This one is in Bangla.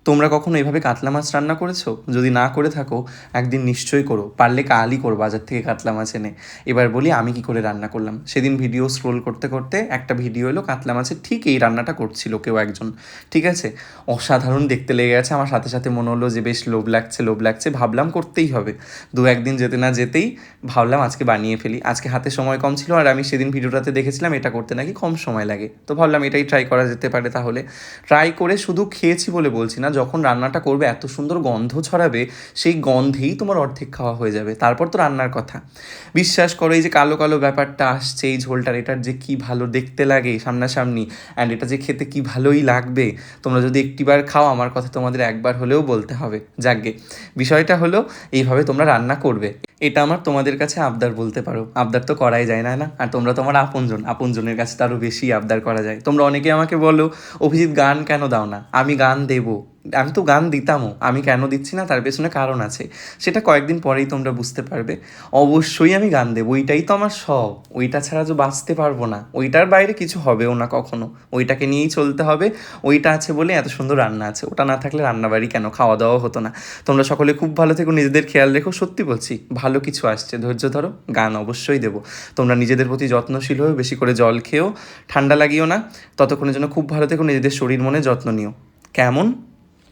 তোমরা কখনো এভাবে কাতলা মাছ রান্না করেছো? যদি না করে থাকো একদিন নিশ্চয়ই করো, পারলে কালই করো বাজার থেকে কাতলা মাছ এনে। এবার বলি আমি কি করে রান্না করলাম। সেদিন ভিডিও স্ক্রোল করতে করতে একটা ভিডিও এলো, কাতলা মাছের ঠিক এই রান্নাটা করছিল কেউ একজন, ঠিক আছে? অসাধারণ দেখতে লেগে গেছে আমার, সাথে সাথে মনে হলো যে বেশ লোভ লাগছে লোভ লাগছে, ভাবলাম করতেই হবে। দু একদিন যেতে না যেতেই ভাবলাম আজকে বানিয়ে ফেলি। আজকে হাতে সময় কম ছিল, আর আমি সেদিন ভিডিওটাতে দেখেছিলাম এটা করতে নাকি কম সময় লাগে, তো ভাবলাম এটাই ট্রাই করা যেতে পারে। তাহলে ট্রাই করে শুধু খেয়েছি বলে বলছি না, যখন রান্নাটা করবে এত সুন্দর গন্ধ ছড়াবে, সেই গন্ধেই তোমার অর্ধেক খাওয়া হয়ে যাবে। তারপর তো রান্নার কথা। বিশ্বাস করো, এই যে কালো কালো ব্যাপারটা আসছে এই ঝোলটার, এটার যে কি ভালো দেখতে লাগে সামনাসামনি, অ্যান্ড এটা যে খেতে কি ভালোই লাগবে। তোমরা যদি একটিবার খাও, আমার কথা তোমাদের একবার হলেও বলতে হবে। যাকগে, বিষয়টা হলো এইভাবে তোমরা রান্না করবে। এটা আমার তোমাদের কাছে আবদার বলতে পারো, আবদার তো করাই যায় না, না? আর তোমরা তোমার আপনজন, আপনজনের কাছে তো আরও বেশি আবদার করা যায়। তোমরা অনেকে আমাকে বলো, অভিজিৎ গান কেন দাও না? আমি গান দেবো, আমি তো গান দিতামও, আমি কেন দিচ্ছি না তার পেছনে কারণ আছে। সেটা কয়েকদিন পরেই তোমরা বুঝতে পারবে। অবশ্যই আমি গান দেবো, ওইটাই তো আমার শখ। ওইটা ছাড়া যে বাঁচতে পারবো না, ওইটার বাইরে কিছু হবেও না কখনো। ওইটাকে নিয়েই চলতে হবে। ওইটা আছে বলে এত সুন্দর রান্না আছে, ওটা না থাকলে রান্নাবাড়ি কেন, খাওয়া দাওয়া হতো না। তোমরা সকলে খুব ভালো থেকো, নিজেদের খেয়াল রেখো। সত্যি বলছি, ভালো কিছু আসছে, ধৈর্য ধরো, গান অবশ্যই দেবো। তোমরা নিজেদের প্রতি যত্নশীল হও, বেশি করে জল খেও, ঠান্ডা লাগিও না। ততক্ষণের জন্য খুব ভালো থেকো, নিজেদের শরীর মনে যত্ন নিও। কেমন?